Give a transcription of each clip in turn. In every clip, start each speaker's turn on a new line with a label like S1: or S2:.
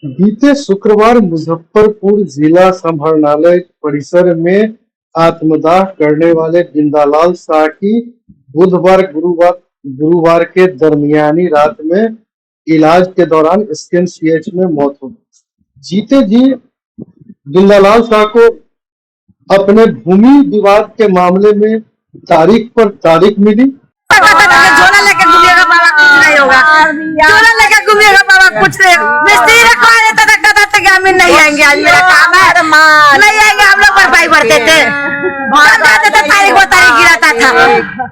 S1: बीते शुक्रवार मुजफ्फरपुर जिला समाहरणालय परिसर में आत्मदाह करने वाले बिंदालाल शाह की बुधवार गुरुवार के दरमियानी रात में इलाज के दौरान एसकेएमसीएच में मौत हो गई। जीते जी बिंदालाल शाह को अपने भूमि विवाद के मामले में तारीख पर तारीख मिली।
S2: झोला लेके घूमिएगा बाबा, कुछ नहीं होगा। झोला लेके घूमिएगा बाबा, कुछ नहीं। मिस्त्री रखवा देता था, कहता था कि हम नहीं आएंगे, आज मेरा काम है, नहीं आएंगे। हम लोग भरपाई भरते थे, तारीख वो तारीख गिराता था।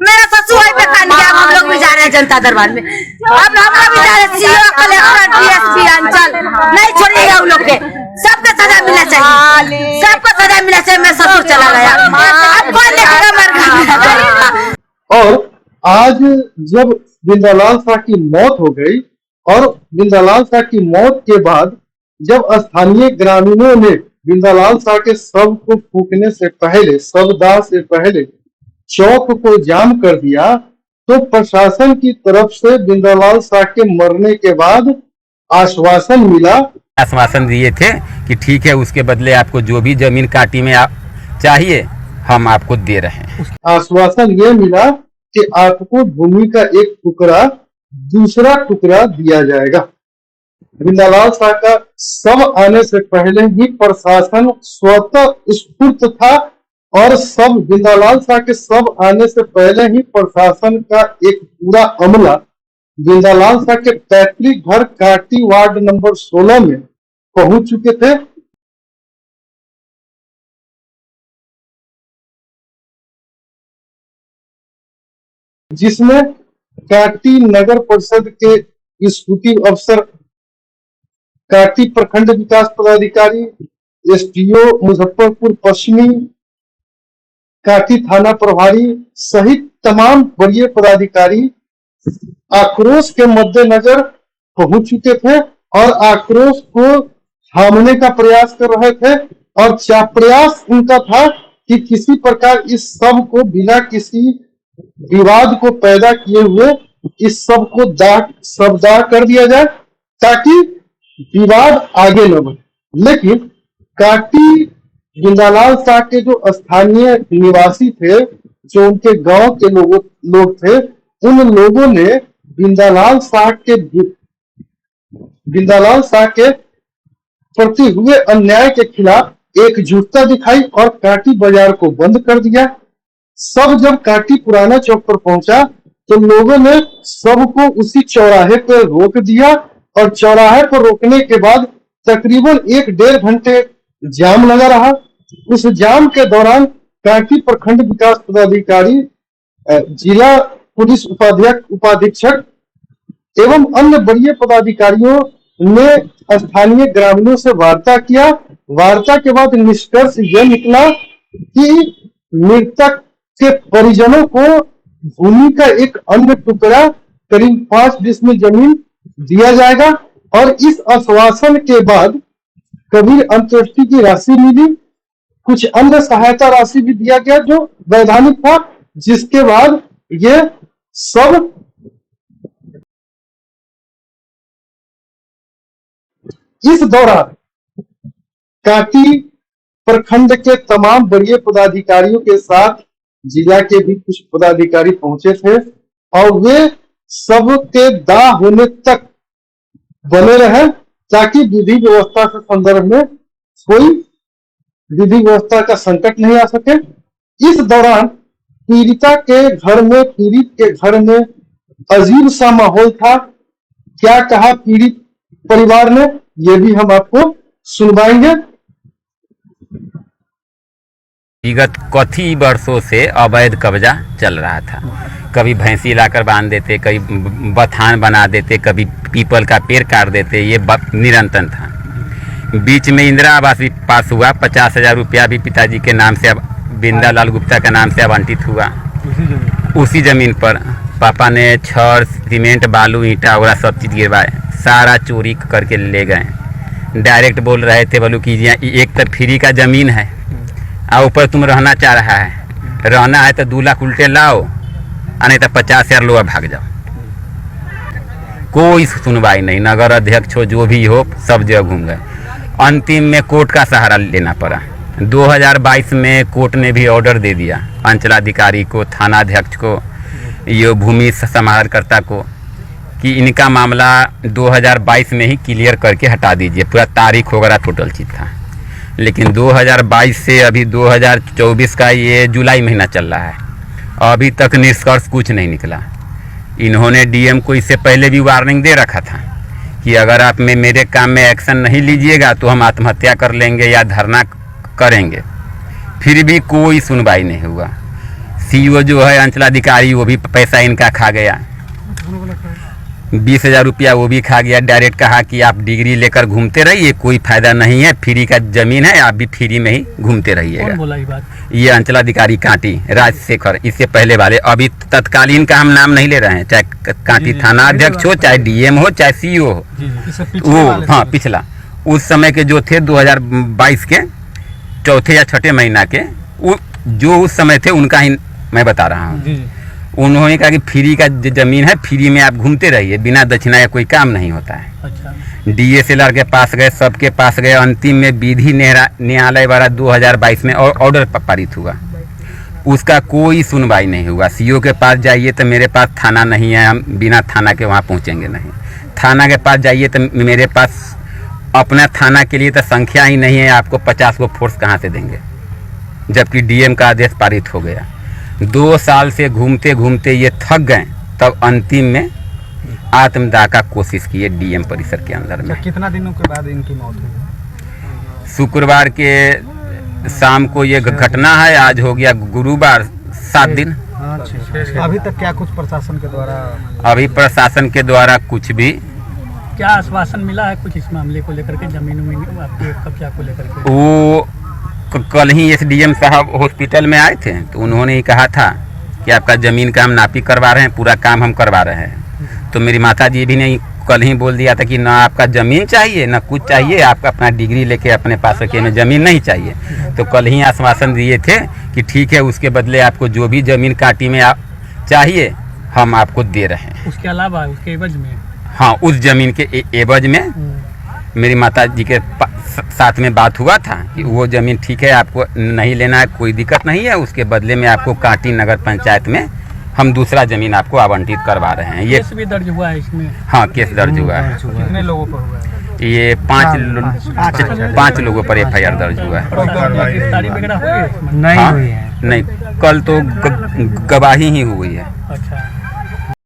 S2: मेरा ससुर पे कान गया। हम लोग भी जा रहे हैं जनता दरबार में। अब हम लोग भी जा रहे हैं सीओ, कलेक्टर, डीएसपी अंचल, नहीं छोड़िएगा उन लोग के। सबको सजा मिलना चाहिए, सबको सजा मिलना चाहिए। मेरा ससुर चला गया, अब कौन देखेगा मेरे।
S1: और आज जब बिंदालाल शाह की मौत हो गई और बिंदालाल शाह की मौत के बाद जब स्थानीय ग्रामीणों ने बिंदालाल शाह के शव को फूकने से पहले, शवदाह से पहले चौक को जाम कर दिया, तो प्रशासन की तरफ से बिंदालाल शाह के मरने के बाद आश्वासन मिला।
S3: आश्वासन दिए थे कि ठीक है, उसके बदले आपको जो भी जमीन काटी में आप चाहिए हम आपको दे रहे हैं।
S1: आश्वासन ये मिला कि आपको भूमि का एक टुकड़ा दूसरा टुकड़ा दिया जाएगा। बिंदालाल शाह का शव आने से पहले ही प्रशासन स्वतः स्फूर्त था और सब बिंदालाल शाह के शव आने से पहले ही प्रशासन का एक पूरा अमला बिंदालाल शाह के पैतृक घर काटी वार्ड नंबर 16 में पहुंच चुके थे। जिसमें काटी नगर परिषद के एग्जीक्यूटिव अफसर, काटी प्रखंड विकास पदाधिकारी, एसडीओ मुजफ्फरपुर पश्चिमी, काटी थाना प्रभारी सहित तमाम वरीय पदाधिकारी आक्रोश के मद्देनजर पहुंच चुके थे और आक्रोश को थामने का प्रयास कर रहे थे। और प्रयास उनका था कि किसी प्रकार इस सब को बिना किसी विवाद को पैदा किए हुए इस सब को शवदाह कर दिया जाए ताकि विवाद आगे न बढ़े। लेकिन काटी बिंदालाल शाह के जो स्थानीय निवासी थे, जो उनके गांव के लोग थे, उन लोगों ने बिंदालाल शाह के प्रति हुए अन्याय के खिलाफ एकजुटता दिखाई और काटी बाजार को बंद कर दिया। सब जब काटी पुराना चौक पर पहुंचा तो लोगों ने सबको उसी चौराहे पर रोक दिया और चौराहे पर रोकने के बाद तकरीबन 1-1.5 घंटे जाम लगा रहा। उस जाम के दौरान काटी प्रखंड विकास पदाधिकारी, जिला पुलिस उपाधीक्षक एवं अन्य वरीय पदाधिकारियों ने स्थानीय ग्रामीणों से वार्ता किया। वार्ता के बाद निष्कर्ष यह निकला कि मृतक के परिजनों को भूमि का एक अन्य टुकड़ा करीब 5 डिसमिल जमीन दिया जाएगा और इस आश्वासन के बाद कबीर अंत्येष्टि की राशि मिली, कुछ अन्य सहायता राशि भी दिया गया जो वैधानिक था। जिसके बाद ये सब इस दौरान काटी प्रखंड के तमाम वरीय पदाधिकारियों के साथ जिला के भी कुछ पदाधिकारी पहुंचे थे और वे सबके दाह होने तक बने रहे ताकि विधि व्यवस्था के संदर्भ में कोई विधि व्यवस्था का संकट नहीं आ सके। इस दौरान पीड़ित के घर में अजीब सा माहौल था। क्या कहा पीड़ित परिवार ने, ये भी हम आपको सुनवाएंगे।
S3: विगत कई वर्षों से अवैध कब्जा चल रहा था। कभी भैंसी लाकर बांध देते, कभी बथान बना देते, कभी पीपल का पेड़ काट देते, ये निरंतर था। बीच में इंदिरा आवास भी पास हुआ, 50,000 रुपया भी पिताजी के नाम से, अब बिंदालाल गुप्ता के नाम से आवंटित हुआ। उसी जमीन पर पापा ने छड़, सीमेंट, बालू, ईंटा वगैरह सब चीज़ गिरवाए, सारा चोरी करके ले गए। डायरेक्ट बोल रहे थे, बोलो कि एक तो फ्री का ज़मीन है और ऊपर तुम रहना चाह रहा है, रहना है तो 2 लाख उल्टे लाओ, नहीं तो 50,000 लो भाग जाओ। कोई सुनवाई नहीं, नगर अध्यक्ष हो जो भी हो सब जगह घूम गए। अंतिम में कोर्ट का सहारा लेना पड़ा। 2022 में कोर्ट ने भी ऑर्डर दे दिया अंचलाधिकारी को, थानाध्यक्ष को, ये भूमि समाहरणकर्ता को कि इनका मामला 2022 में ही क्लियर करके हटा दीजिए, पूरा तारीख वगैरह टोटल चीज था। लेकिन 2022 से अभी 2024 का ये जुलाई महीना चल रहा है, अभी तक निष्कर्ष कुछ नहीं निकला। इन्होंने डीएम को इससे पहले भी वार्निंग दे रखा था कि अगर आप मेरे काम में एक्शन नहीं लीजिएगा तो हम आत्महत्या कर लेंगे या धरना करेंगे। फिर भी कोई सुनवाई नहीं हुआ। सीईओ जो है अंचलाधिकारी वो भी पैसा इनका खा गया, 20,000 रुपया वो भी खा गया। डायरेक्ट कहा कि आप डिग्री लेकर घूमते रहिए, कोई फायदा नहीं है, फ्री का जमीन है, आप भी फ्री में ही घूमते रहिएगा।
S4: कौन बोला ये बात?
S3: ये अंचलाधिकारी कांटी राजशेखर, इससे पहले वाले, अभी तत्कालीन का हम नाम नहीं ले रहे हैं, चाहे कांटी थाना अध्यक्ष हो, चाहे डीएम हो, चाहे सीईओ हो, वो हाँ पिछला उस समय के जो थे 2022 के चौथे या छठे महीना के, जो उस समय थे उनका ही मैं बता रहा हूँ। उन्होंने कहा कि फ्री का जमीन है, फ्री में आप घूमते रहिए, बिना दक्षिणा या कोई काम नहीं होता है।
S4: अच्छा।
S3: डीएसएलआर के पास गए, सबके पास गए, अंतिम में विधि न्यायालय द्वारा 2022 में ऑर्डर पारित हुआ, उसका कोई सुनवाई नहीं हुआ। सीईओ के पास जाइए तो मेरे पास थाना नहीं है, हम बिना थाना के वहाँ पहुँचेंगे नहीं। थाना के पास जाइए तो मेरे पास अपना थाना के लिए तो संख्या ही नहीं है, आपको 50 को फोर्स कहाँ से देंगे, जबकि डीएम का आदेश पारित हो गया। 2 साल से घूमते घूमते ये थक गए, तब अंतिम में आत्मदाह का कोशिश किए डीएम परिसर के अंदर में।
S4: कितना दिनों के बाद इनकी मौत हुई?
S3: शुक्रवार के शाम को ये घटना है, आज हो गया गुरुवार, 7 दिन।
S4: अभी तक क्या कुछ प्रशासन के द्वारा?
S3: अभी प्रशासन के द्वारा कुछ भी
S4: क्या आश्वासन मिला है कुछ इस मामले को लेकर के, जमीन आपके कब्जा को लेकर के?
S3: वो कल ही एसडीएम साहब हॉस्पिटल में आए थे, तो उन्होंने ही कहा था कि आपका ज़मीन का हम नापी करवा रहे हैं, पूरा काम हम करवा रहे हैं। तो मेरी माता जी भी ने कल ही बोल दिया था कि ना आपका ज़मीन चाहिए ना कुछ चाहिए, आपका अपना डिग्री लेके अपने पास रखिए, में ज़मीन नहीं चाहिए। तो कल ही आश्वासन दिए थे कि ठीक है, उसके बदले आपको जो भी ज़मीन काटी में आप चाहिए हम आपको दे रहे हैं।
S4: उसके अलावा उसके एवज में?
S3: हाँ, उस ज़मीन के एवज में मेरी माता जी के साथ में बात हुआ था कि वो ज़मीन ठीक है, आपको नहीं लेना है, कोई दिक्कत नहीं है, उसके बदले में आपको कांटी नगर पंचायत में हम दूसरा ज़मीन आपको आवंटित करवा रहे हैं। ये
S4: केस भी दर्ज हुआ है इसमें?
S3: हाँ, केस दर्ज हुआ है।
S4: कितने लोगों पर हुआ है?
S3: ये 5 लोगों पर एफआईआर दर्ज हुआ है।
S4: गिरफ्तारी वगैरह हुई है?
S3: नहीं, नहीं, कल तो गवाही ही हुई है।
S4: अच्छा।